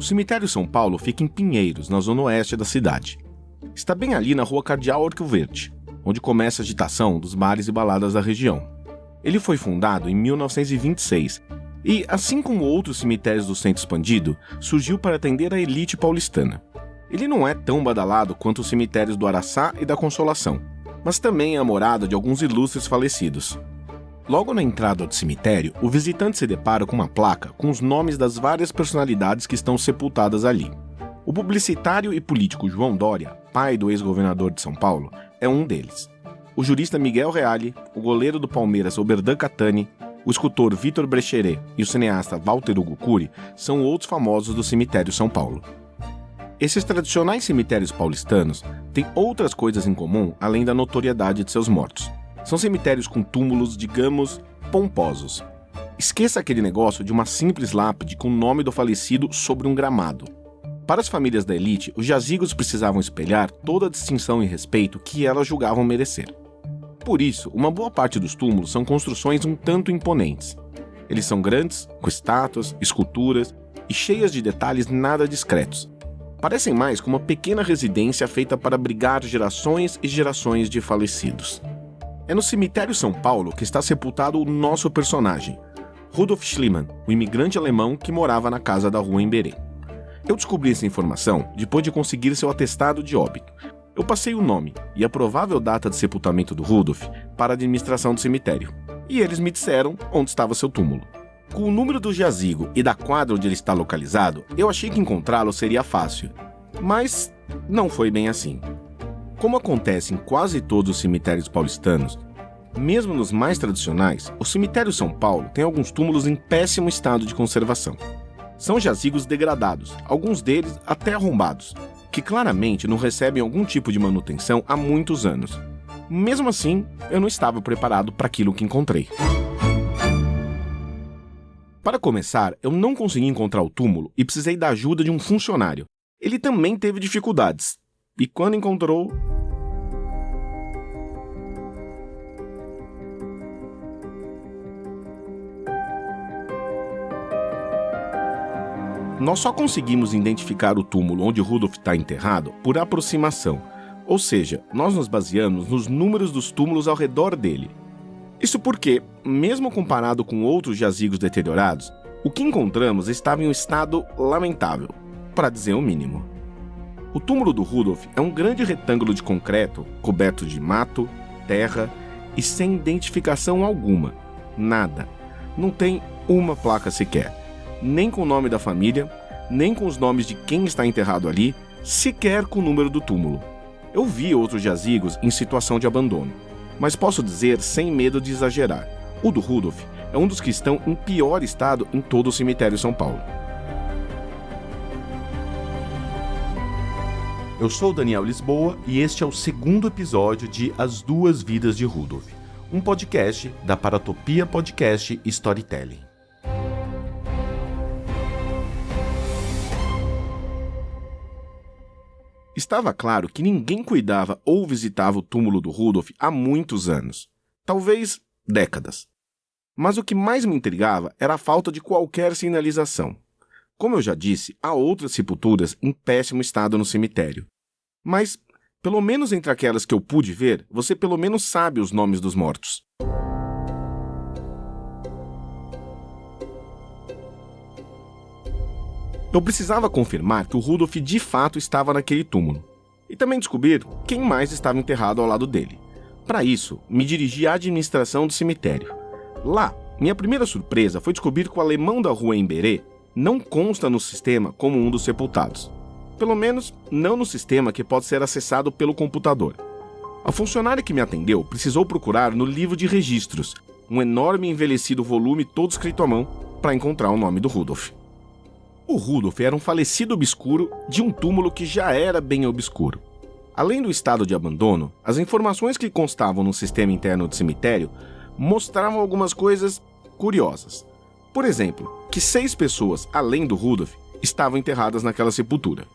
O cemitério São Paulo fica em Pinheiros, na zona oeste da cidade. Está bem ali na rua Cardeal Arco Verde, onde começa a agitação dos bares e baladas da região. Ele foi fundado em 1926 e, assim como outros cemitérios do centro expandido, surgiu para atender a elite paulistana. Ele não é tão badalado quanto os cemitérios do Araçá e da Consolação, mas também é a morada de alguns ilustres falecidos. Logo na entrada do cemitério, o visitante se depara com uma placa com os nomes das várias personalidades que estão sepultadas ali. O publicitário e político João Dória, pai do ex-governador de São Paulo, é um deles. O jurista Miguel Reale, o goleiro do Palmeiras Oberdan Catani, o escultor Vitor Brecheret e o cineasta Walter Hugo Cury são outros famosos do cemitério São Paulo. Esses tradicionais cemitérios paulistanos têm outras coisas em comum além da notoriedade de seus mortos. São cemitérios com túmulos, digamos, pomposos. Esqueça aquele negócio de uma simples lápide com o nome do falecido sobre um gramado. Para as famílias da elite, os jazigos precisavam espelhar toda a distinção e respeito que elas julgavam merecer. Por isso, uma boa parte dos túmulos são construções um tanto imponentes. Eles são grandes, com estátuas, esculturas e cheias de detalhes nada discretos. Parecem mais como uma pequena residência feita para abrigar gerações e gerações de falecidos. É no cemitério São Paulo que está sepultado o nosso personagem, Rudolf Schliemann, o imigrante alemão que morava na casa da rua Emberê. Eu descobri essa informação depois de conseguir seu atestado de óbito. Eu passei o nome e a provável data de sepultamento do Rudolf para a administração do cemitério, e eles me disseram onde estava seu túmulo. Com o número do jazigo e da quadra onde ele está localizado, eu achei que encontrá-lo seria fácil, mas não foi bem assim. Como acontece em quase todos os cemitérios paulistanos, mesmo nos mais tradicionais, o cemitério São Paulo tem alguns túmulos em péssimo estado de conservação. São jazigos degradados, alguns deles até arrombados, que claramente não recebem algum tipo de manutenção há muitos anos. Mesmo assim, eu não estava preparado para aquilo que encontrei. Para começar, eu não consegui encontrar o túmulo e precisei da ajuda de um funcionário. Ele também teve dificuldades, e quando encontrou... Nós só conseguimos identificar o túmulo onde Rudolf está enterrado por aproximação, ou seja, nós nos baseamos nos números dos túmulos ao redor dele. Isso porque, mesmo comparado com outros jazigos deteriorados, o que encontramos estava em um estado lamentável, para dizer o mínimo. O túmulo do Rudolf é um grande retângulo de concreto, coberto de mato, terra e sem identificação alguma. Nada. Não tem uma placa sequer. Nem com o nome da família, nem com os nomes de quem está enterrado ali, sequer com o número do túmulo. Eu vi outros jazigos em situação de abandono, mas posso dizer sem medo de exagerar, o do Rudolf é um dos que estão em pior estado em todo o cemitério São Paulo. Eu sou Daniel Lisboa e este é o segundo episódio de As Duas Vidas de Rudolf, um podcast da Paratopia Podcast Storytelling. Estava claro que ninguém cuidava ou visitava o túmulo do Rudolf há muitos anos, talvez décadas. Mas o que mais me intrigava era a falta de qualquer sinalização. Como eu já disse, há outras sepulturas em péssimo estado no cemitério. Mas, pelo menos entre aquelas que eu pude ver, você pelo menos sabe os nomes dos mortos. Eu precisava confirmar que o Rudolf de fato estava naquele túmulo, e também descobrir quem mais estava enterrado ao lado dele. Para isso, me dirigi à administração do cemitério. Lá, minha primeira surpresa foi descobrir que o alemão da rua Emberê não consta no sistema como um dos sepultados. Pelo menos, não no sistema que pode ser acessado pelo computador. A funcionária que me atendeu precisou procurar no livro de registros, um enorme e envelhecido volume todo escrito à mão, para encontrar o nome do Rudolf. O Rudolf era um falecido obscuro de um túmulo que já era bem obscuro. Além do estado de abandono, as informações que constavam no sistema interno do cemitério mostravam algumas coisas curiosas. Por exemplo, que 6 pessoas, além do Rudolf, estavam enterradas naquela sepultura.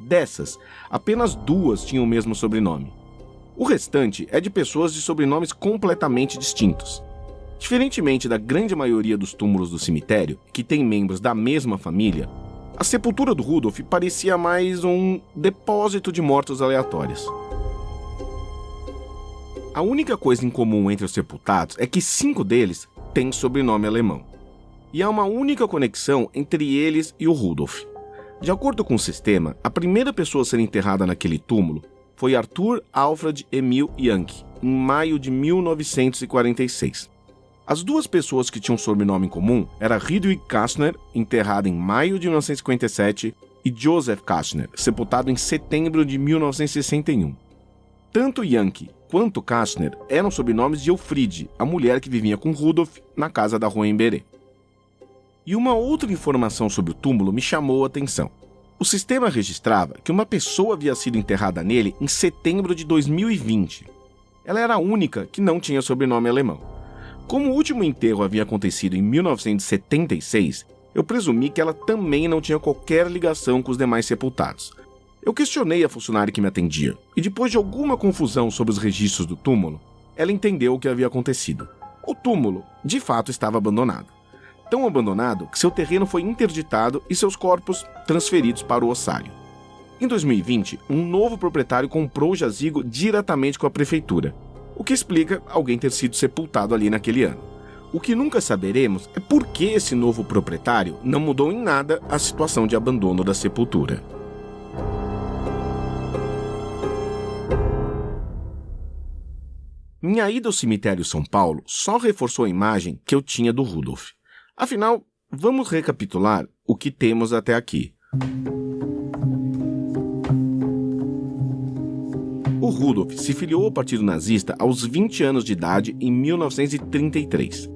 Dessas, apenas 2 tinham o mesmo sobrenome. O restante é de pessoas de sobrenomes completamente distintos. Diferentemente da grande maioria dos túmulos do cemitério, que tem membros da mesma família, A sepultura do Rudolf parecia mais um depósito de mortos aleatórios. A única coisa em comum entre os sepultados é que 5 deles têm sobrenome alemão. E há uma única conexão entre eles e o Rudolf. De acordo com o sistema, a primeira pessoa a ser enterrada naquele túmulo foi Arthur Alfred Emil Janke, em maio de 1946. As 2 pessoas que tinham sobrenome em comum eram Hedwig Kastner, enterrada em maio de 1957, e Joseph Kastner, sepultado em setembro de 1961. Tanto Janke quanto Kastner eram sobrenomes de Elfriede, a mulher que vivia com Rudolf na casa da rua Emberê. E uma outra informação sobre o túmulo me chamou a atenção. O sistema registrava que uma pessoa havia sido enterrada nele em setembro de 2020. Ela era a única que não tinha sobrenome alemão. Como o último enterro havia acontecido em 1976, eu presumi que ela também não tinha qualquer ligação com os demais sepultados. Eu questionei a funcionária que me atendia, e depois de alguma confusão sobre os registros do túmulo, ela entendeu o que havia acontecido. O túmulo, de fato, estava abandonado. Tão abandonado que seu terreno foi interditado e seus corpos transferidos para o ossário. Em 2020, um novo proprietário comprou o jazigo diretamente com a prefeitura, o que explica alguém ter sido sepultado ali naquele ano. O que nunca saberemos é por que esse novo proprietário não mudou em nada a situação de abandono da sepultura. Minha ida ao cemitério São Paulo só reforçou a imagem que eu tinha do Rudolf. Afinal, vamos recapitular o que temos até aqui. O Rudolf se filiou ao Partido Nazista aos 20 anos de idade em 1933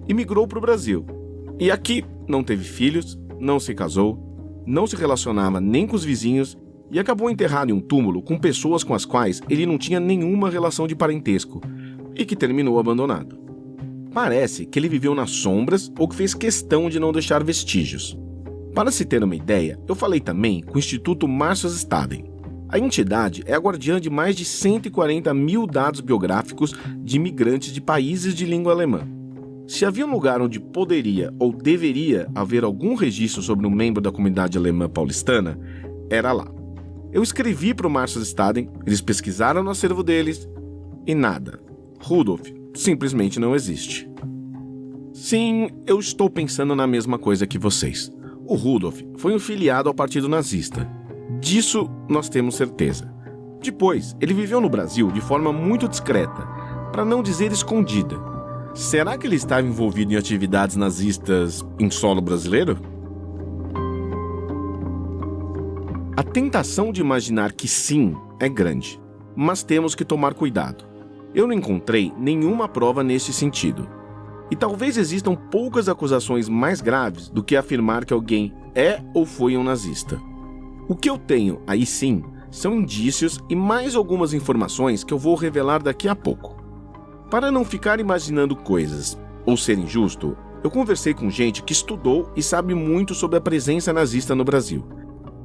e migrou para o Brasil. E aqui não teve filhos, não se casou, não se relacionava nem com os vizinhos e acabou enterrado em um túmulo com pessoas com as quais ele não tinha nenhuma relação de parentesco e que terminou abandonado. Parece que ele viveu nas sombras ou que fez questão de não deixar vestígios. Para se ter uma ideia, eu falei também com o Instituto Marshall Staden. A entidade é a guardiã de mais de 140 mil dados biográficos de imigrantes de países de língua alemã. Se havia um lugar onde poderia ou deveria haver algum registro sobre um membro da comunidade alemã paulistana, era lá. Eu escrevi para o Marshall Staden, eles pesquisaram no acervo deles e nada. Rudolf simplesmente não existe. Sim, eu estou pensando na mesma coisa que vocês. O Rudolf foi um filiado ao Partido Nazista. Disso nós temos certeza. Depois, ele viveu no Brasil de forma muito discreta, para não dizer escondida. Será que ele estava envolvido em atividades nazistas em solo brasileiro? A tentação de imaginar que sim é grande, mas temos que tomar cuidado. Eu não encontrei nenhuma prova nesse sentido. E talvez existam poucas acusações mais graves do que afirmar que alguém é ou foi um nazista. O que eu tenho, aí sim, são indícios e mais algumas informações que eu vou revelar daqui a pouco. Para não ficar imaginando coisas ou ser injusto, eu conversei com gente que estudou e sabe muito sobre a presença nazista no Brasil.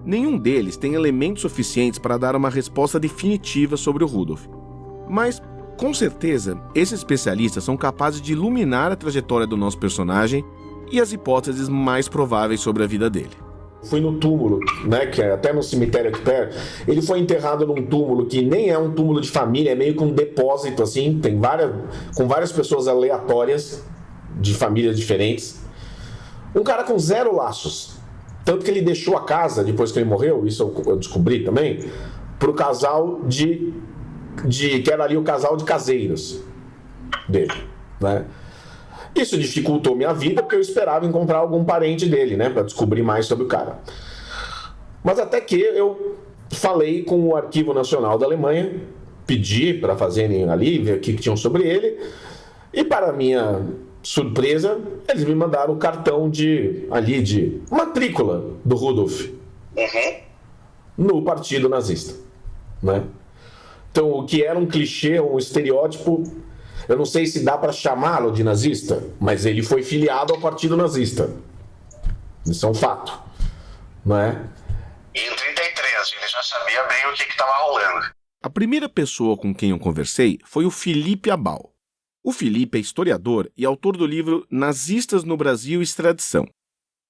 Nenhum deles tem elementos suficientes para dar uma resposta definitiva sobre o Rudolf. Mas, com certeza, esses especialistas são capazes de iluminar a trajetória do nosso personagem e as hipóteses mais prováveis sobre a vida dele. Fui no túmulo, né, que é até no cemitério aqui perto. Ele foi enterrado num túmulo que nem é um túmulo de família, é meio que um depósito, assim, com várias pessoas aleatórias, de famílias diferentes. Um cara com 0 laços. Tanto que ele deixou a casa, depois que ele morreu, isso eu descobri também, pro casal que era ali o casal de caseiros dele, né? Isso dificultou minha vida, porque eu esperava encontrar algum parente dele, né, para descobrir mais sobre o cara. Mas até que eu falei com o Arquivo Nacional da Alemanha, pedi para fazerem ali, ver o que tinham sobre ele, e para minha surpresa, eles me mandaram o cartão de matrícula do Rudolf no Partido Nazista, né? Então, o que era um clichê, um estereótipo, eu não sei se dá para chamá-lo de nazista, mas ele foi filiado ao Partido Nazista. Isso é um fato, não é? E em 33, ele já sabia bem o que estava rolando. A primeira pessoa com quem eu conversei foi o Felipe Abal. O Felipe é historiador e autor do livro Nazistas no Brasil e Extradição.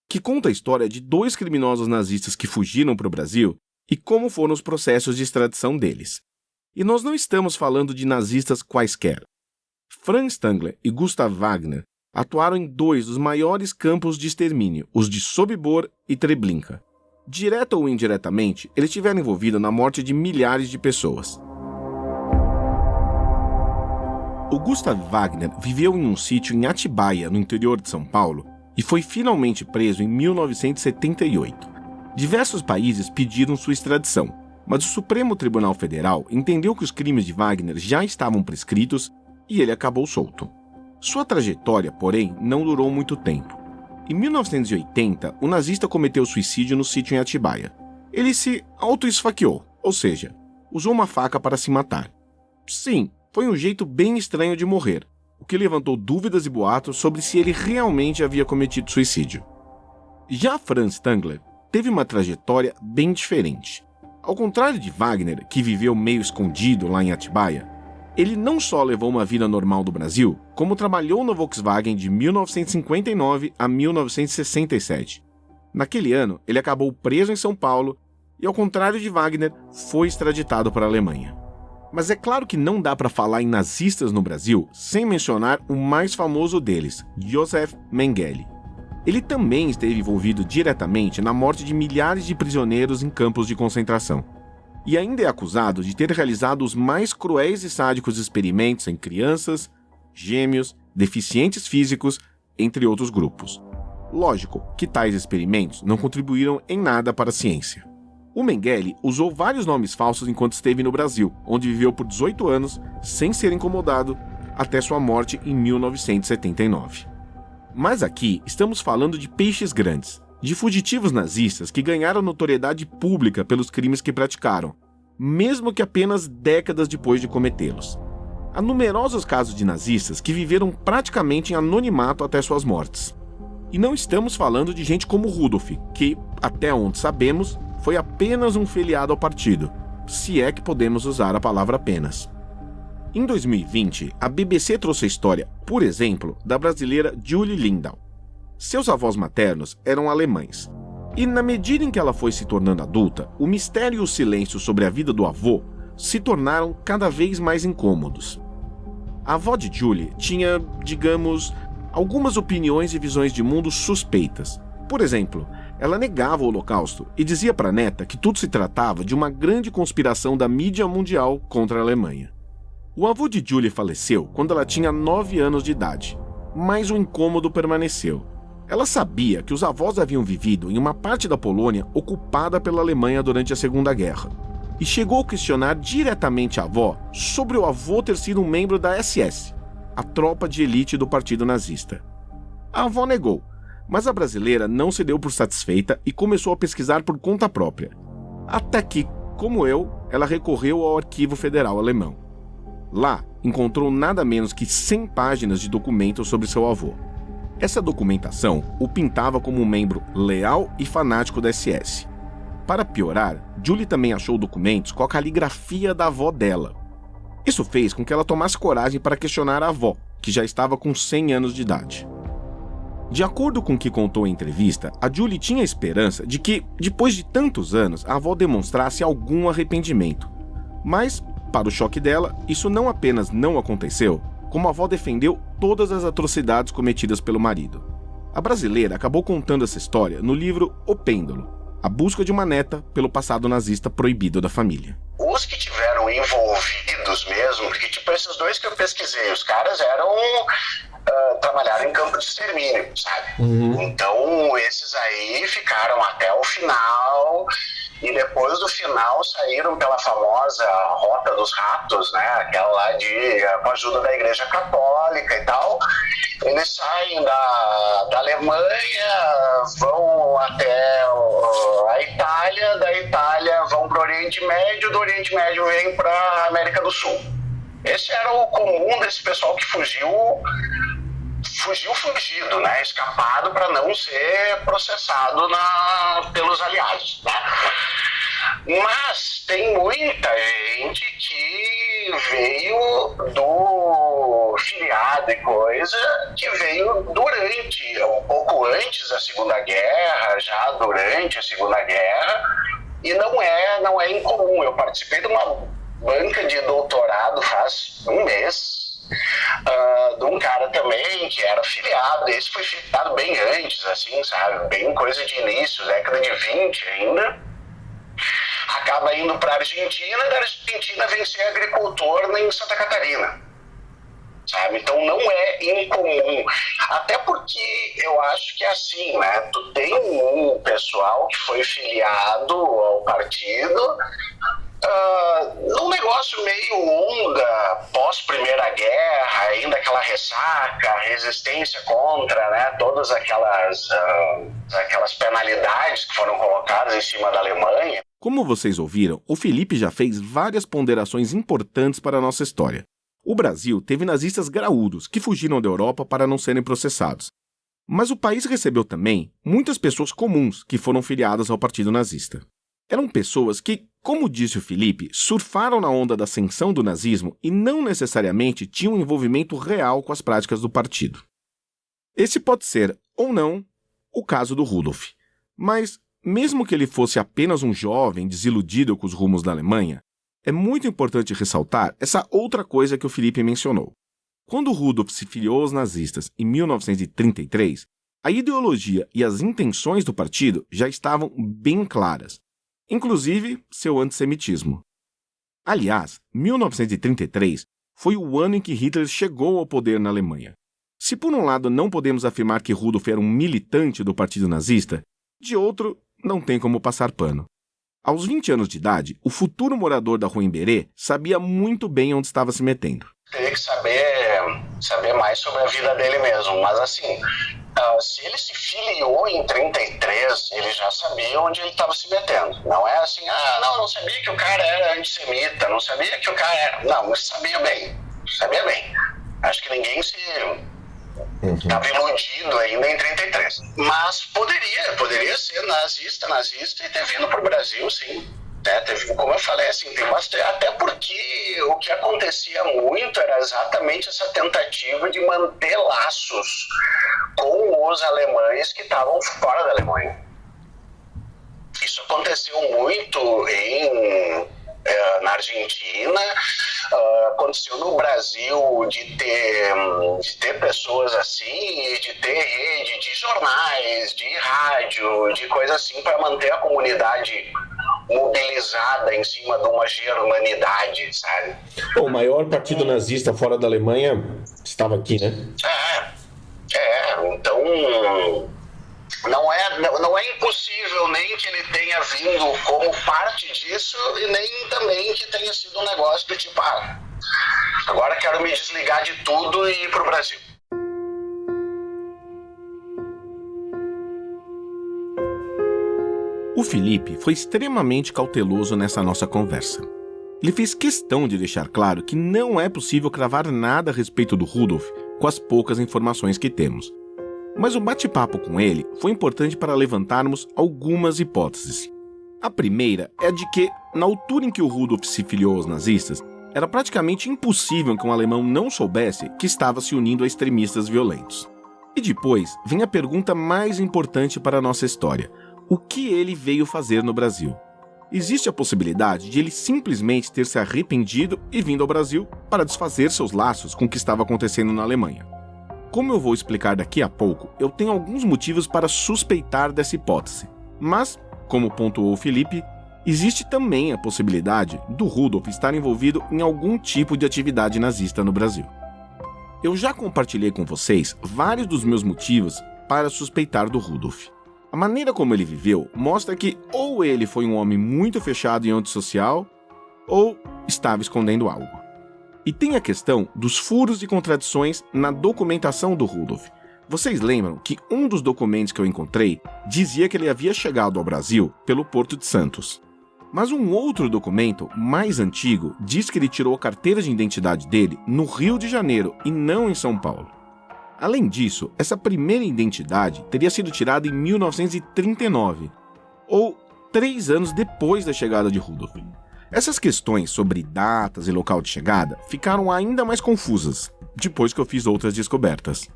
que conta a história de 2 criminosos nazistas que fugiram para o Brasil e como foram os processos de extradição deles. E nós não estamos falando de nazistas quaisquer. Franz Stangler e Gustav Wagner atuaram em 2 dos maiores campos de extermínio, os de Sobibor e Treblinka. Direta ou indiretamente, eles estiveram envolvidos na morte de milhares de pessoas. O Gustav Wagner viveu em um sítio em Atibaia, no interior de São Paulo, e foi finalmente preso em 1978. Diversos países pediram sua extradição, mas o Supremo Tribunal Federal entendeu que os crimes de Wagner já estavam prescritos e ele acabou solto. Sua trajetória, porém, não durou muito tempo. Em 1980, o nazista cometeu suicídio no sítio em Atibaia. Ele se auto-esfaqueou, ou seja, usou uma faca para se matar. Sim, foi um jeito bem estranho de morrer, o que levantou dúvidas e boatos sobre se ele realmente havia cometido suicídio. Já Franz Stangler teve uma trajetória bem diferente. Ao contrário de Wagner, que viveu meio escondido lá em Atibaia, ele não só levou uma vida normal do Brasil, como trabalhou na Volkswagen de 1959 a 1967. Naquele ano, ele acabou preso em São Paulo e, ao contrário de Wagner, foi extraditado para a Alemanha. Mas é claro que não dá para falar em nazistas no Brasil sem mencionar o mais famoso deles, Josef Mengele. Ele também esteve envolvido diretamente na morte de milhares de prisioneiros em campos de concentração. E ainda é acusado de ter realizado os mais cruéis e sádicos experimentos em crianças, gêmeos, deficientes físicos, entre outros grupos. Lógico que tais experimentos não contribuíram em nada para a ciência. O Mengele usou vários nomes falsos enquanto esteve no Brasil, onde viveu por 18 anos, sem ser incomodado, até sua morte em 1979. Mas aqui estamos falando de peixes grandes, de fugitivos nazistas que ganharam notoriedade pública pelos crimes que praticaram, mesmo que apenas décadas depois de cometê-los. Há numerosos casos de nazistas que viveram praticamente em anonimato até suas mortes. E não estamos falando de gente como Rudolf, que, até onde sabemos, foi apenas um filiado ao partido, se é que podemos usar a palavra apenas. Em 2020, a BBC trouxe a história, por exemplo, da brasileira Julie Lindahl. Seus avós maternos eram alemães, e na medida em que ela foi se tornando adulta, o mistério e o silêncio sobre a vida do avô se tornaram cada vez mais incômodos. A avó de Julie tinha, digamos, algumas opiniões e visões de mundo suspeitas. Por exemplo, ela negava o Holocausto e dizia para a neta que tudo se tratava de uma grande conspiração da mídia mundial contra a Alemanha. O avô de Julie faleceu quando ela tinha 9 anos de idade, mas o incômodo permaneceu. Ela sabia que os avós haviam vivido em uma parte da Polônia ocupada pela Alemanha durante a Segunda Guerra, e chegou a questionar diretamente a avó sobre o avô ter sido um membro da SS, a tropa de elite do partido nazista. A avó negou, mas a brasileira não se deu por satisfeita e começou a pesquisar por conta própria. Até que, como eu, ela recorreu ao Arquivo Federal Alemão. Lá, encontrou nada menos que 100 páginas de documentos sobre seu avô. Essa documentação o pintava como um membro leal e fanático da SS. Para piorar, Julie também achou documentos com a caligrafia da avó dela. Isso fez com que ela tomasse coragem para questionar a avó, que já estava com 100 anos de idade. De acordo com o que contou em entrevista, a Julie tinha a esperança de que, depois de tantos anos, a avó demonstrasse algum arrependimento. Mas, para o choque dela, isso não apenas não aconteceu, como a avó defendeu todas as atrocidades cometidas pelo marido. A brasileira acabou contando essa história no livro O Pêndulo, a busca de uma neta pelo passado nazista proibido da família. Os que tiveram envolvidos mesmo, porque tipo esses 2 que eu pesquisei, os caras eram... trabalharam em campo de extermínio, sabe? Então esses aí ficaram até o final e depois do final saíram pela famosa Rota dos Ratos, né? Aquela lá com a ajuda da Igreja Católica e tal. Eles saem da Alemanha, vão até a Itália, da Itália vão para o Oriente Médio, do Oriente Médio vem para a América do Sul. Esse era o comum desse pessoal que fugido, né? Escapado para não ser processado pelos aliados, né? Mas tem muita gente que veio do filiado e coisa, que veio durante, um pouco antes da Segunda Guerra, já durante a Segunda Guerra, e não é incomum. Eu participei de uma banca de doutorado faz um mês, de um cara também que era filiado. Esse foi filiado bem antes, assim, sabe? Bem coisa de início, década de 20 ainda. Acaba indo para a Argentina, e da Argentina vem ser agricultor em Santa Catarina, sabe? Então não é incomum, até porque eu acho que é assim, né? Tu tem um pessoal que foi filiado ao partido num negócio meio onda, pós-Primeira Guerra, ainda aquela ressaca, resistência contra, né, todas aquelas penalidades que foram colocadas em cima da Alemanha. Como vocês ouviram, o Felipe já fez várias ponderações importantes para a nossa história. O Brasil teve nazistas graúdos que fugiram da Europa para não serem processados. Mas o país recebeu também muitas pessoas comuns que foram filiadas ao partido nazista. Eram pessoas que, como disse o Felipe, surfaram na onda da ascensão do nazismo e não necessariamente tinham um envolvimento real com as práticas do partido. Esse pode ser, ou não, o caso do Rudolf. Mas, mesmo que ele fosse apenas um jovem desiludido com os rumos da Alemanha, é muito importante ressaltar essa outra coisa que o Felipe mencionou. Quando Rudolf se filiou aos nazistas em 1933, a ideologia e as intenções do partido já estavam bem claras, inclusive seu antissemitismo. Aliás, 1933 foi o ano em que Hitler chegou ao poder na Alemanha. Se por um lado não podemos afirmar que Rudolf era um militante do partido nazista, de outro não tem como passar pano. Aos 20 anos de idade, o futuro morador da Rua Emberê sabia muito bem onde estava se metendo. Teria que saber mais sobre a vida dele mesmo, mas assim, se ele se filiou em 33, ele já sabia onde ele estava se metendo. Não é assim, não sabia que o cara era antissemita, não sabia que o cara era... Não, mas sabia bem. Acho que ninguém estava iludido ainda em 33. Mas poderia ser nazista e ter vindo para o Brasil, sim. Como eu falei, assim, tem bastante, até porque o que acontecia muito era exatamente essa tentativa de manter laços com os alemães que estavam fora da Alemanha. Isso aconteceu muito na Argentina, aconteceu no Brasil de ter pessoas assim, de ter rede de jornais, de rádio, de coisa assim, para manter a comunidade mobilizada em cima de uma germanidade, sabe? O maior partido nazista fora da Alemanha estava aqui, né? Então não é impossível nem que ele tenha vindo como parte disso e nem também que tenha sido um negócio do tipo, agora quero me desligar de tudo e ir pro Brasil. O Felipe foi extremamente cauteloso nessa nossa conversa. Ele fez questão de deixar claro que não é possível cravar nada a respeito do Rudolf com as poucas informações que temos. Mas o bate-papo com ele foi importante para levantarmos algumas hipóteses. A primeira é a de que, na altura em que o Rudolf se filiou aos nazistas, era praticamente impossível que um alemão não soubesse que estava se unindo a extremistas violentos. E depois vem a pergunta mais importante para a nossa história: o que ele veio fazer no Brasil? Existe a possibilidade de ele simplesmente ter se arrependido e vindo ao Brasil para desfazer seus laços com o que estava acontecendo na Alemanha. Como eu vou explicar daqui a pouco, eu tenho alguns motivos para suspeitar dessa hipótese. Mas, como pontuou o Felipe, existe também a possibilidade do Rudolf estar envolvido em algum tipo de atividade nazista no Brasil. Eu já compartilhei com vocês vários dos meus motivos para suspeitar do Rudolf. A maneira como ele viveu mostra que ou ele foi um homem muito fechado e antissocial, ou estava escondendo algo. E tem a questão dos furos e contradições na documentação do Rudolf. Vocês lembram que um dos documentos que eu encontrei dizia que ele havia chegado ao Brasil pelo Porto de Santos. Mas um outro documento, mais antigo, diz que ele tirou a carteira de identidade dele no Rio de Janeiro e não em São Paulo. Além disso, essa primeira identidade teria sido tirada em 1939, ou 3 anos depois da chegada de Rudolf. Essas questões sobre datas e local de chegada ficaram ainda mais confusas depois que eu fiz outras descobertas.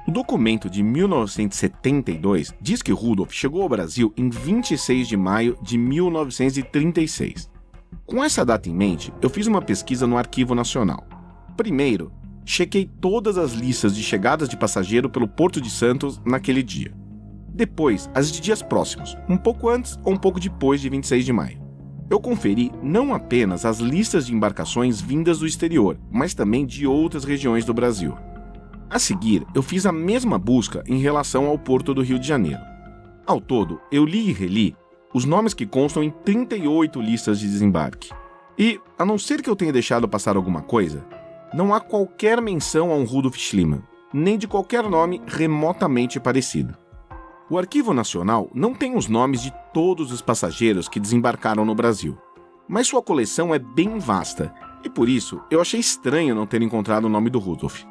O documento de 1972 diz que Rudolf chegou ao Brasil em 26 de maio de 1936. Com essa data em mente, eu fiz uma pesquisa no Arquivo Nacional. Primeiro, chequei todas as listas de chegadas de passageiro pelo Porto de Santos naquele dia. Depois, as de dias próximos, um pouco antes ou um pouco depois de 26 de maio. Eu conferi não apenas as listas de embarcações vindas do exterior, mas também de outras regiões do Brasil. A seguir, eu fiz a mesma busca em relação ao Porto do Rio de Janeiro. Ao todo, eu li e reli os nomes que constam em 38 listas de desembarque. E, a não ser que eu tenha deixado passar alguma coisa, não há qualquer menção a um Rudolf Schliemann, nem de qualquer nome remotamente parecido. O Arquivo Nacional não tem os nomes de todos os passageiros que desembarcaram no Brasil, mas sua coleção é bem vasta, e por isso eu achei estranho não ter encontrado o nome do Rudolf.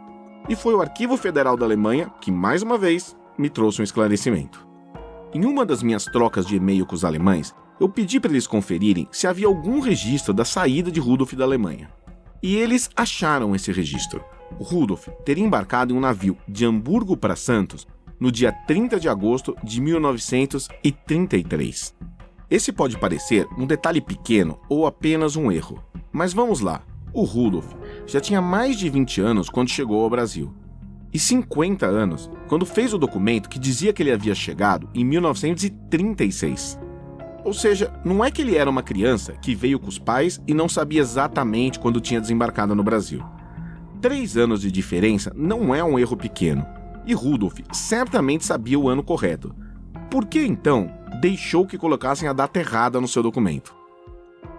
E foi o Arquivo Federal da Alemanha que, mais uma vez, me trouxe um esclarecimento. Em uma das minhas trocas de e-mail com os alemães, eu pedi para eles conferirem se havia algum registro da saída de Rudolf da Alemanha. E eles acharam esse registro. O Rudolf teria embarcado em um navio de Hamburgo para Santos no dia 30 de agosto de 1933. Esse pode parecer um detalhe pequeno ou apenas um erro, mas vamos lá. O Rudolf já tinha mais de 20 anos quando chegou ao Brasil, e 50 anos quando fez o documento que dizia que ele havia chegado em 1936. Ou seja, não é que ele era uma criança que veio com os pais e não sabia exatamente quando tinha desembarcado no Brasil. 3 anos de diferença não é um erro pequeno, e Rudolf certamente sabia o ano correto. Por que, então, deixou que colocassem a data errada no seu documento?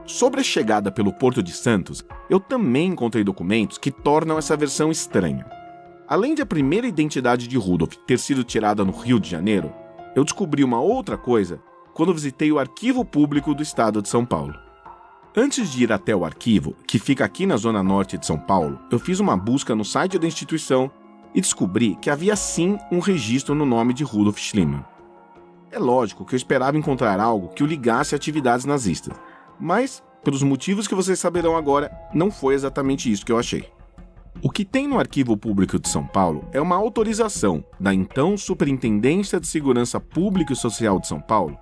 Sobre a chegada pelo Porto de Santos, eu também encontrei documentos que tornam essa versão estranha. Além de a primeira identidade de Rudolf ter sido tirada no Rio de Janeiro, eu descobri uma outra coisa quando visitei o Arquivo Público do Estado de São Paulo. Antes de ir até o arquivo, que fica aqui na zona norte de São Paulo, eu fiz uma busca no site da instituição e descobri que havia sim um registro no nome de Rudolf Schliemann. É lógico que eu esperava encontrar algo que o ligasse a atividades nazistas, mas, pelos motivos que vocês saberão agora, não foi exatamente isso que eu achei. O que tem no Arquivo Público de São Paulo é uma autorização da então Superintendência de Segurança Pública e Social de São Paulo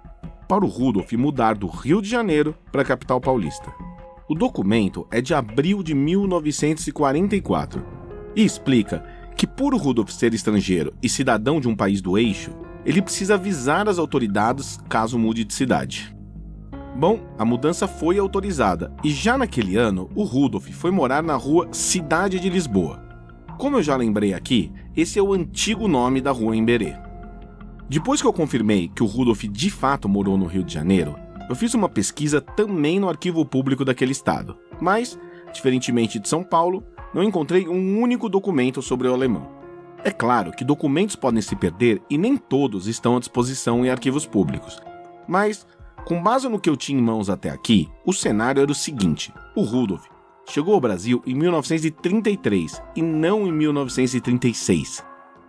para o Rudolf mudar do Rio de Janeiro para a capital paulista. O documento é de abril de 1944 e explica que, por o Rudolf ser estrangeiro e cidadão de um país do eixo, ele precisa avisar as autoridades caso mude de cidade. Bom, a mudança foi autorizada e já naquele ano o Rudolf foi morar na rua Cidade de Lisboa. Como eu já lembrei aqui, esse é o antigo nome da rua em Berê. Depois que eu confirmei que o Rudolf de fato morou no Rio de Janeiro, eu fiz uma pesquisa também no Arquivo Público daquele estado, mas, diferentemente de São Paulo, não encontrei um único documento sobre o alemão. É claro que documentos podem se perder e nem todos estão à disposição em arquivos públicos, mas, com base no que eu tinha em mãos até aqui, o cenário era o seguinte: o Rudolf chegou ao Brasil em 1933 e não em 1936.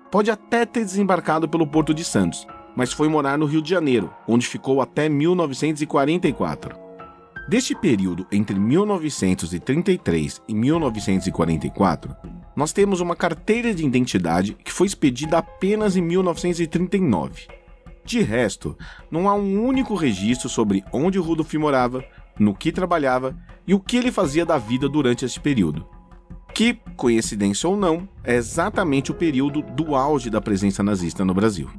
Pode até ter desembarcado pelo Porto de Santos, mas foi morar no Rio de Janeiro, onde ficou até 1944. Deste período entre 1933 e 1944, nós temos uma carteira de identidade que foi expedida apenas em 1939. De resto, não há um único registro sobre onde Rudolf morava, no que trabalhava e o que ele fazia da vida durante esse período. Que, coincidência ou não, é exatamente o período do auge da presença nazista no Brasil.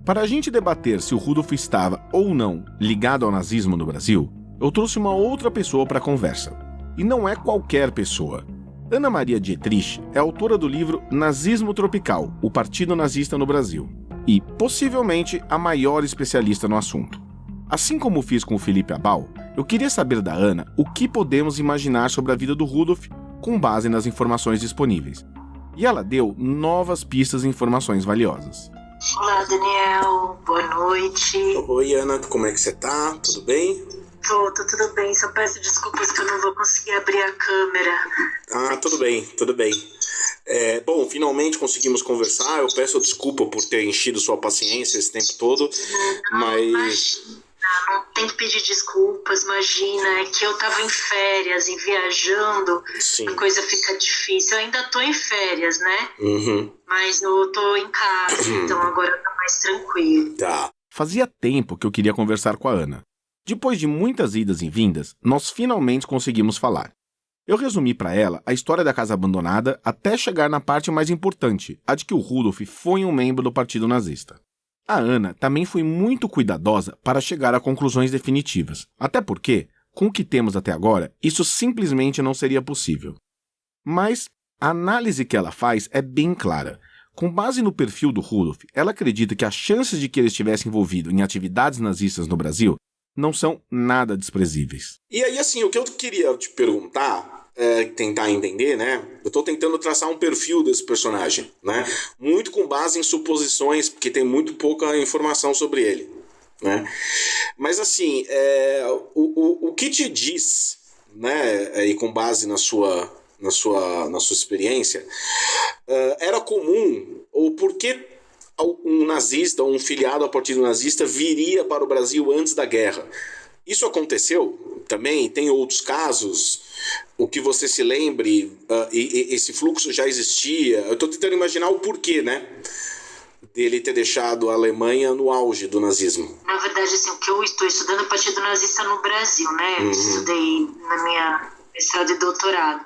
Para a gente debater se o Rudolf estava ou não ligado ao nazismo no Brasil, eu trouxe uma outra pessoa para a conversa. E não é qualquer pessoa. Ana Maria Dietrich é autora do livro Nazismo Tropical, o Partido Nazista no Brasil, e, possivelmente, a maior especialista no assunto. Assim como fiz com o Felipe Abal, eu queria saber da Ana o que podemos imaginar sobre a vida do Rudolf com base nas informações disponíveis. E ela deu novas pistas e informações valiosas. Olá, Daniel. Boa noite. Oi, Ana. Como é que você tá? Tudo bem? Tô tudo bem. Só peço desculpas que eu não vou conseguir abrir a câmera. Ah, tudo bem. Bom, finalmente conseguimos conversar. Eu peço desculpa por ter enchido sua paciência esse tempo todo, mas... tem que pedir desculpas, imagina, é que eu tava em férias e viajando, Sim. a coisa fica difícil. Eu ainda tô em férias, né? Uhum. Mas eu tô em casa, então agora tá mais tranquilo. Tá. Fazia tempo que eu queria conversar com a Ana. Depois de muitas idas e vindas, nós finalmente conseguimos falar. Eu resumi para ela a história da casa abandonada até chegar na parte mais importante, a de que o Rudolf foi um membro do Partido Nazista. A Ana também foi muito cuidadosa para chegar a conclusões definitivas, até porque, com o que temos até agora, isso simplesmente não seria possível. Mas a análise que ela faz é bem clara. Com base no perfil do Rudolf, ela acredita que as chances de que ele estivesse envolvido em atividades nazistas no Brasil não são nada desprezíveis. E aí, assim, o que eu queria te perguntar, tentar entender, né? Eu tô tentando traçar um perfil desse personagem, né? Muito com base em suposições, porque tem muito pouca informação sobre ele, né? Mas, assim, o que te diz, né? E com base na sua experiência, era comum, ou por que um nazista, um filiado ao partido nazista viria para o Brasil antes da guerra? Isso aconteceu também? Tem outros casos? O que você se lembre, esse fluxo já existia? Eu estou tentando imaginar o porquê, né? Dele ter deixado a Alemanha no auge do nazismo. Na verdade, assim, o que eu estou estudando é o Partido Nazista no Brasil, né? Eu estudei na minha mestrado e doutorado.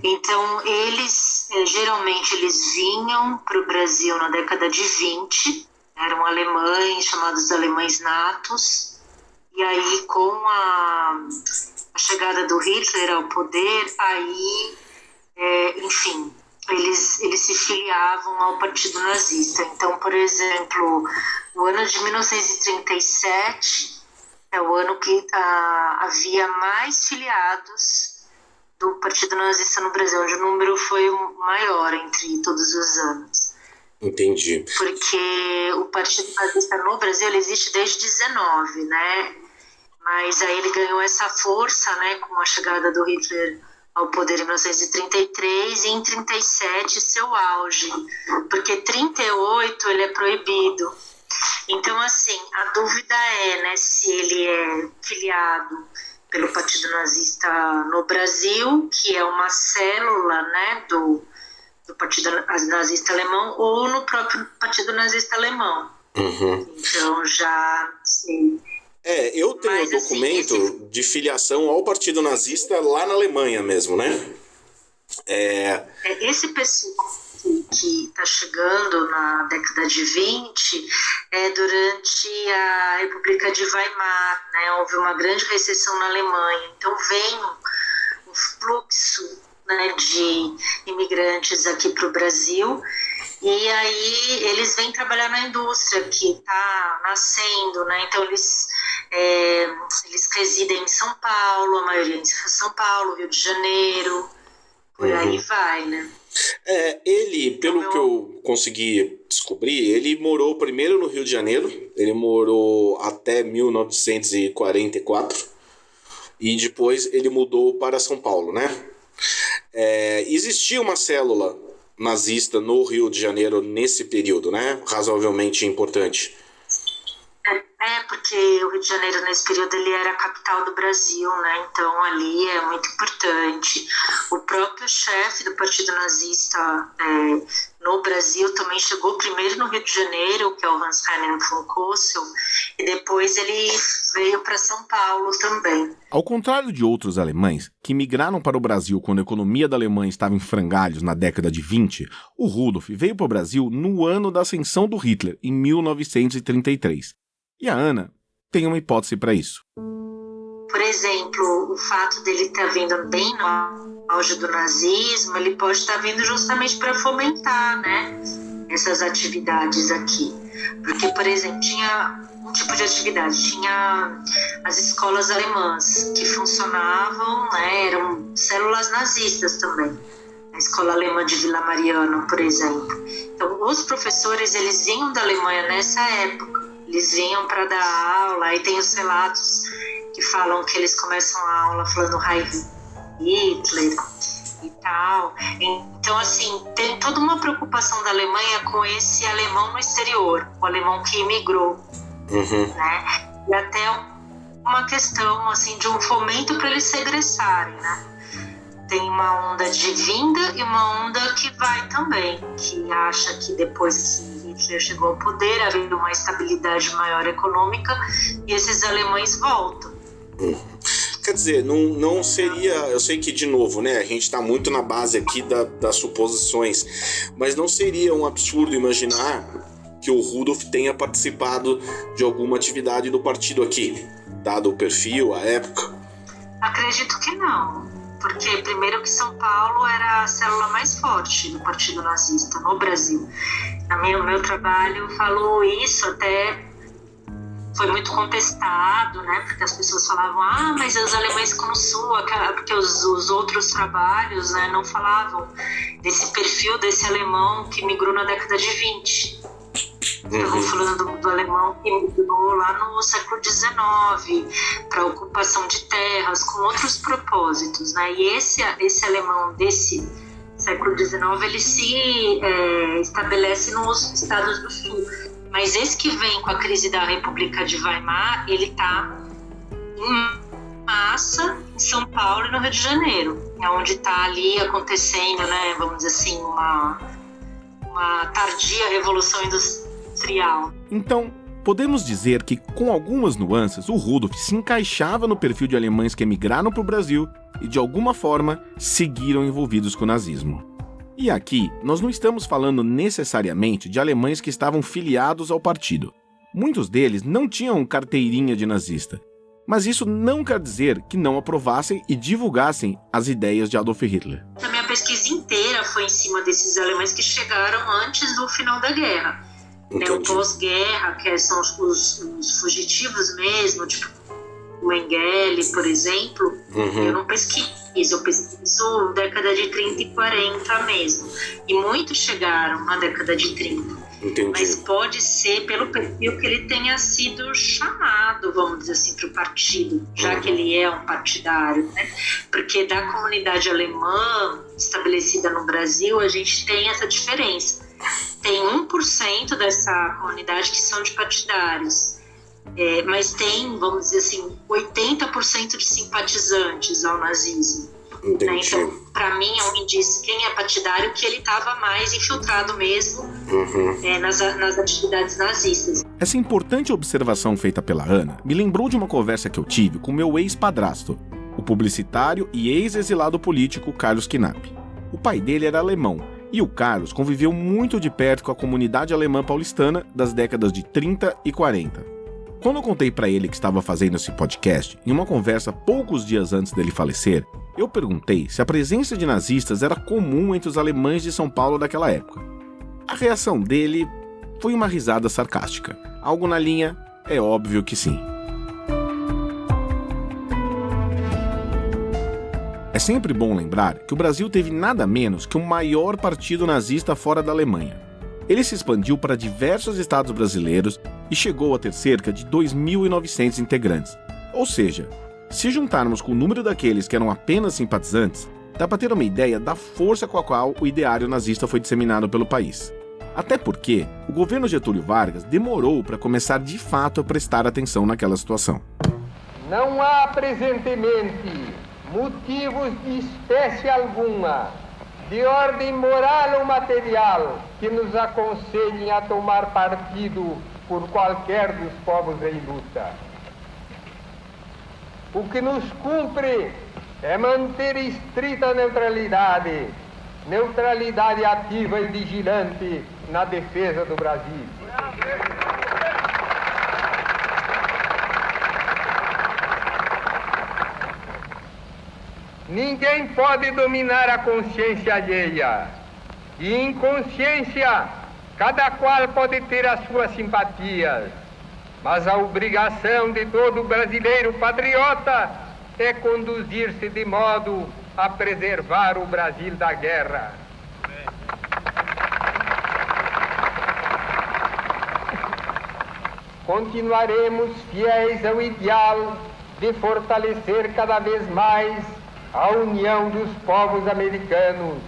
Então, eles, geralmente, eles vinham para o Brasil na década de 20, eram alemães, chamados alemães natos, e aí, com a chegada do Hitler ao poder, aí, enfim, eles se filiavam ao Partido Nazista. Então, por exemplo, o ano de 1937 é o ano que havia mais filiados do Partido Nazista no Brasil, onde o número foi maior entre todos os anos. Entendi. Porque o Partido Nazista no Brasil ele existe desde 19, né? Mas aí ele ganhou essa força, né, com a chegada do Hitler ao poder em 1933 e em 37 seu auge, porque 38 ele é proibido. Então, assim, a dúvida é, né, se ele é filiado pelo Partido Nazista no Brasil, que é uma célula, né, do Partido Nazista Alemão, ou no próprio Partido Nazista Alemão. Então, já sei. Eu tenho um documento de filiação ao Partido Nazista lá na Alemanha mesmo, né? Esse pessoal que está chegando na década de 20 durante a República de Weimar, né? Houve uma grande recessão na Alemanha, então vem um fluxo, né, de imigrantes aqui para o Brasil, e aí eles vêm trabalhar na indústria que está nascendo, né? Então eles residem em São Paulo, a maioria em São Paulo, Rio de Janeiro, por aí vai, né? Ele, pelo que eu consegui descobrir, ele morou primeiro no Rio de Janeiro, ele morou até 1944 e depois ele mudou para São Paulo, né? Existia uma célula nazista no Rio de Janeiro nesse período, né? Razoavelmente importante. Porque o Rio de Janeiro, nesse período, ele era a capital do Brasil, né? Então, ali é muito importante. O próprio chefe do Partido Nazista no Brasil também chegou primeiro no Rio de Janeiro, que é o Hans-Heinrich von Kossel, e depois ele veio para São Paulo também. Ao contrário de outros alemães, que migraram para o Brasil quando a economia da Alemanha estava em frangalhos na década de 20, o Rudolf veio para o Brasil no ano da ascensão do Hitler, em 1933. E a Ana tem uma hipótese para isso. Por exemplo, o fato dele estar vindo bem no auge do nazismo, ele pode estar vindo justamente para fomentar, né, essas atividades aqui. Porque, por exemplo, tinha um tipo de atividade, tinha as escolas alemãs que funcionavam, né, eram células nazistas também. A escola alemã de Vila Mariana, por exemplo. Então, os professores, eles vinham da Alemanha nessa época. Eles vinham para dar aula, aí tem os relatos que falam que eles começam a aula falando Heil Hitler e tal. Então, assim, tem toda uma preocupação da Alemanha com esse alemão no exterior, o alemão que imigrou, né? E até uma questão assim de um fomento para eles regressarem, né? Tem uma onda de vinda e uma onda que vai também, que acha que depois que Hitler chegou ao poder havia uma estabilidade maior econômica e esses alemães voltam. Quer dizer, não seria... Eu sei que, de novo, né, a gente está muito na base aqui das suposições, mas não seria um absurdo imaginar que o Rudolf tenha participado de alguma atividade do partido aqui, dado o perfil, a época? Acredito que não. Porque, primeiro, que São Paulo era a célula mais forte do Partido Nazista no Brasil. No meu trabalho falou isso, até foi muito contestado, né? Porque as pessoas falavam, mas os alemães ficam no sul, porque os outros trabalhos, né, não falavam desse perfil desse alemão que migrou na década de 20. Estavam falando do alemão que migrou lá no século XIX para ocupação de terras com outros propósitos, né? E esse alemão desse século XIX ele se estabelece nos estados do sul, mas esse que vem com a crise da República de Weimar ele está em massa em São Paulo e no Rio de Janeiro, onde está ali acontecendo, né? Vamos dizer assim, uma tardia revolução industrial. Então, podemos dizer que, com algumas nuances, o Rudolf se encaixava no perfil de alemães que emigraram para o Brasil e, de alguma forma, seguiram envolvidos com o nazismo. E aqui, nós não estamos falando necessariamente de alemães que estavam filiados ao partido. Muitos deles não tinham carteirinha de nazista, mas isso não quer dizer que não aprovassem e divulgassem as ideias de Adolf Hitler. A minha pesquisa inteira foi em cima desses alemães que chegaram antes do final da guerra. O pós-guerra, que são os fugitivos mesmo, tipo o Mengele, por exemplo, eu não pesquiso, eu pesquiso década de 30 e 40 mesmo. E muitos chegaram na década de 30. Entendi. Mas pode ser pelo perfil que ele tenha sido chamado, vamos dizer assim, para o partido, já que ele é um partidário, né? Porque da comunidade alemã estabelecida no Brasil, a gente tem essa diferença. Tem 1% dessa comunidade que são de partidários, mas tem, vamos dizer assim, 80% de simpatizantes ao nazismo. Né? Então, para mim, é um indício quem é partidário que ele estava mais infiltrado mesmo nas atividades nazistas. Essa importante observação feita pela Ana me lembrou de uma conversa que eu tive com meu ex-padrasto, o publicitário e ex-exilado político Carlos Knapp. O pai dele era alemão, e o Carlos conviveu muito de perto com a comunidade alemã paulistana das décadas de 30 e 40. Quando eu contei para ele que estava fazendo esse podcast, em uma conversa poucos dias antes dele falecer, eu perguntei se a presença de nazistas era comum entre os alemães de São Paulo daquela época. A reação dele foi uma risada sarcástica. Algo na linha, é óbvio que sim. É sempre bom lembrar que o Brasil teve nada menos que o maior partido nazista fora da Alemanha. Ele se expandiu para diversos estados brasileiros e chegou a ter cerca de 2.900 integrantes. Ou seja, se juntarmos com o número daqueles que eram apenas simpatizantes, dá para ter uma ideia da força com a qual o ideário nazista foi disseminado pelo país. Até porque o governo Getúlio Vargas demorou para começar de fato a prestar atenção naquela situação. Não há presentemente motivos de espécie alguma, de ordem moral ou material, que nos aconselhem a tomar partido por qualquer dos povos em luta. O que nos cumpre é manter estrita neutralidade ativa e vigilante na defesa do Brasil. Ninguém pode dominar a consciência alheia. E em consciência, cada qual pode ter as suas simpatias. Mas a obrigação de todo brasileiro patriota é conduzir-se de modo a preservar o Brasil da guerra. Continuaremos fiéis ao ideal de fortalecer cada vez mais a união dos povos americanos.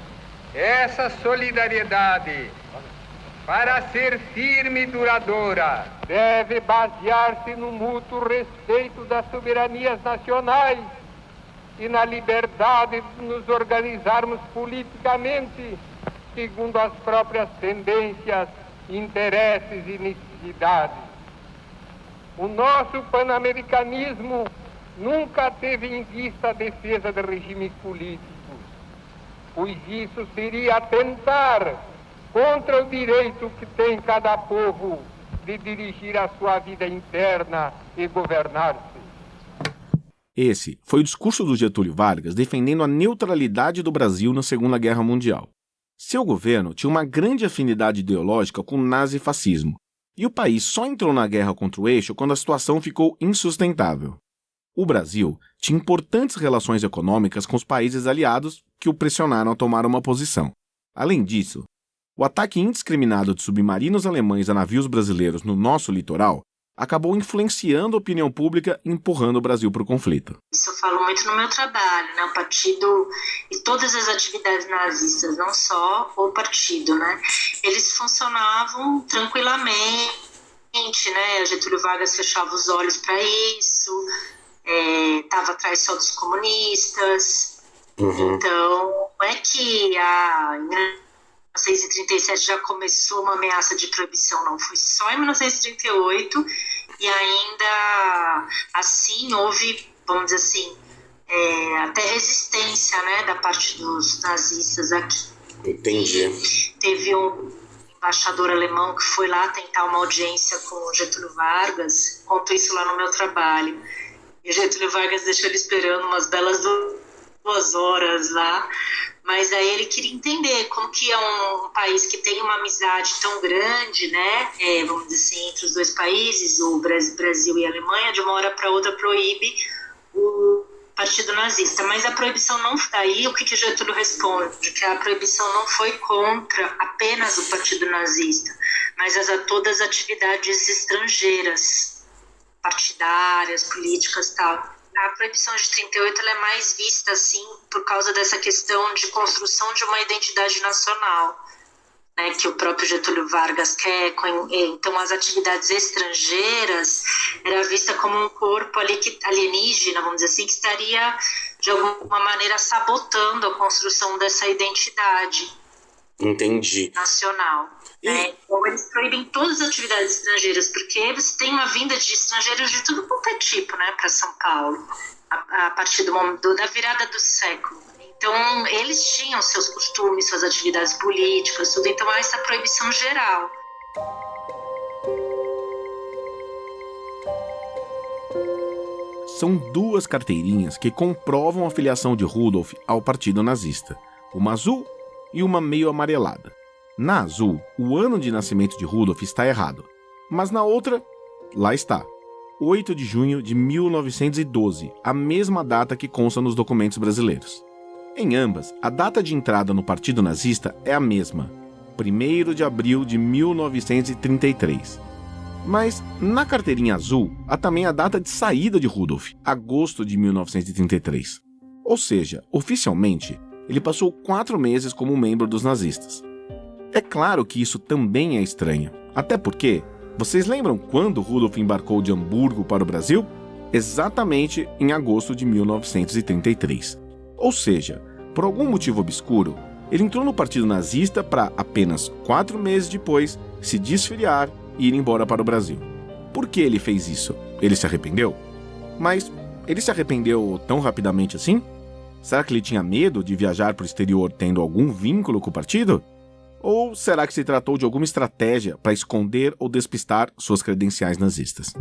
Essa solidariedade para ser firme e duradoura, deve basear-se no mútuo respeito das soberanias nacionais e na liberdade de nos organizarmos politicamente segundo as próprias tendências, interesses e necessidades. O nosso pan-americanismo nunca teve em vista a defesa de regimes políticos, pois isso seria atentar contra o direito que tem cada povo de dirigir a sua vida interna e governar-se. Esse foi o discurso do Getúlio Vargas defendendo a neutralidade do Brasil na Segunda Guerra Mundial. Seu governo tinha uma grande afinidade ideológica com o nazifascismo, e o país só entrou na guerra contra o eixo quando a situação ficou insustentável. O Brasil tinha importantes relações econômicas com os países aliados que o pressionaram a tomar uma posição. Além disso, o ataque indiscriminado de submarinos alemães a navios brasileiros no nosso litoral acabou influenciando a opinião pública e empurrando o Brasil para o conflito. Isso eu falo muito no meu trabalho, né? O partido e todas as atividades nazistas, não só o partido, né? Eles funcionavam tranquilamente, né? Getúlio Vargas fechava os olhos para isso, estava atrás só dos comunistas. Então, não é que em 1937 já começou uma ameaça de proibição, não. Foi só em 1938 e ainda assim houve, vamos dizer assim, até resistência, né, da parte dos nazistas aqui. Entendi. E teve um embaixador alemão que foi lá tentar uma audiência com o Getúlio Vargas, conto isso lá no meu trabalho. E o Getúlio Vargas deixou ele esperando umas belas 2 horas lá. Mas aí ele queria entender como que é um país que tem uma amizade tão grande, né, vamos dizer assim, entre os dois países, o Brasil e a Alemanha, de uma hora para outra proíbe o partido nazista. Mas a proibição não foi daí, o que Getúlio responde? Que a proibição não foi contra apenas o partido nazista, mas todas as atividades estrangeiras, partidárias, políticas e tal. A proibição de 38 ela é mais vista assim por causa dessa questão de construção de uma identidade nacional, né, que o próprio Getúlio Vargas quer. Então as atividades estrangeiras era vista como um corpo ali alienígena, vamos dizer assim, que estaria de alguma maneira sabotando a construção dessa identidade. Entendi. Nacional. Então eles proíbem todas as atividades estrangeiras, porque você tem uma vinda de estrangeiros de tudo quanto é tipo, né, para São Paulo, a partir da virada do século. Então eles tinham seus costumes, suas atividades políticas, tudo. Então há essa proibição geral. São 2 carteirinhas que comprovam a filiação de Rudolf ao partido nazista, uma azul e uma meio amarelada. Na azul, o ano de nascimento de Rudolf está errado, mas na outra, lá está, 8 de junho de 1912, a mesma data que consta nos documentos brasileiros. Em ambas, a data de entrada no partido nazista é a mesma, 1º de abril de 1933. Mas, na carteirinha azul, há também a data de saída de Rudolf, agosto de 1933. Ou seja, oficialmente, ele passou 4 meses como membro dos nazistas. É claro que isso também é estranho, até porque, vocês lembram quando Rudolf embarcou de Hamburgo para o Brasil? Exatamente em agosto de 1933. Ou seja, por algum motivo obscuro, ele entrou no partido nazista para apenas 4 meses depois se desfiliar e ir embora para o Brasil. Por que ele fez isso? Ele se arrependeu? Mas ele se arrependeu tão rapidamente assim? Será que ele tinha medo de viajar para o exterior tendo algum vínculo com o partido? Ou será que se tratou de alguma estratégia para esconder ou despistar suas credenciais nazistas?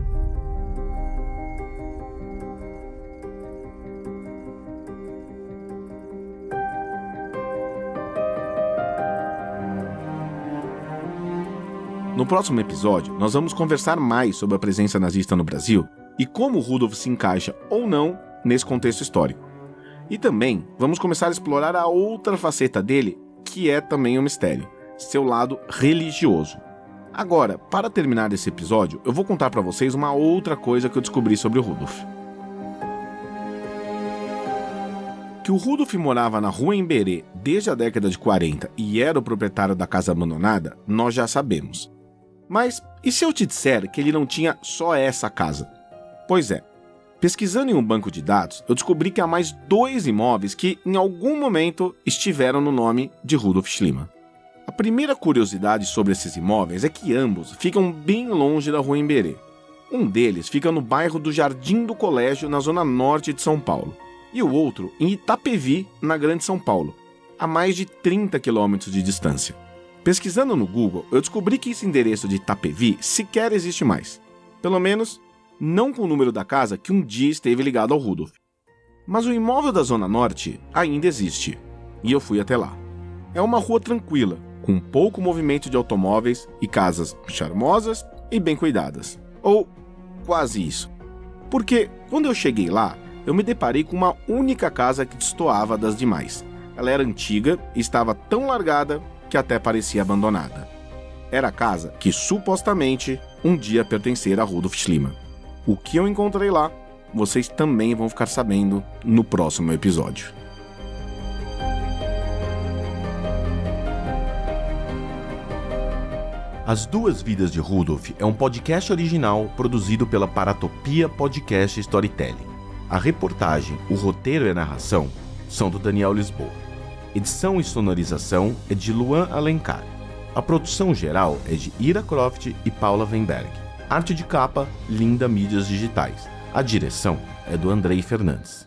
No próximo episódio, nós vamos conversar mais sobre a presença nazista no Brasil e como Rudolf se encaixa ou não nesse contexto histórico. E também vamos começar a explorar a outra faceta dele, que é também um mistério, seu lado religioso. Agora, para terminar esse episódio, eu vou contar para vocês uma outra coisa que eu descobri sobre o Rudolf. Que o Rudolf morava na Rua Emberê desde a década de 40 e era o proprietário da casa abandonada, nós já sabemos. Mas e se eu te disser que ele não tinha só essa casa? Pois é, pesquisando em um banco de dados, eu descobri que há mais 2 imóveis que, em algum momento, estiveram no nome de Rudolf Schliemann. A primeira curiosidade sobre esses imóveis é que ambos ficam bem longe da Rua Emberê. Um deles fica no bairro do Jardim do Colégio, na zona norte de São Paulo, e o outro em Itapevi, na Grande São Paulo, a mais de 30 quilômetros de distância. Pesquisando no Google, eu descobri que esse endereço de Itapevi sequer existe mais. Pelo menos, não com o número da casa que um dia esteve ligado ao Rudolf. Mas o imóvel da Zona Norte ainda existe, e eu fui até lá. É uma rua tranquila, com pouco movimento de automóveis e casas charmosas e bem cuidadas. Ou quase isso. Porque, quando eu cheguei lá, eu me deparei com uma única casa que destoava das demais. Ela era antiga e estava tão largada que até parecia abandonada. Era a casa que, supostamente, um dia pertencera a Rudolf Schliemann. O que eu encontrei lá, vocês também vão ficar sabendo no próximo episódio. As Duas Vidas de Rudolf é um podcast original produzido pela Paratopia Podcast Storytelling. A reportagem, o roteiro e a narração são do Daniel Lisboa. Edição e sonorização é de Luan Alencar. A produção geral é de Ira Croft e Paula Weinberg. Arte de capa, Linda Mídias Digitais. A direção é do Andrei Fernandes.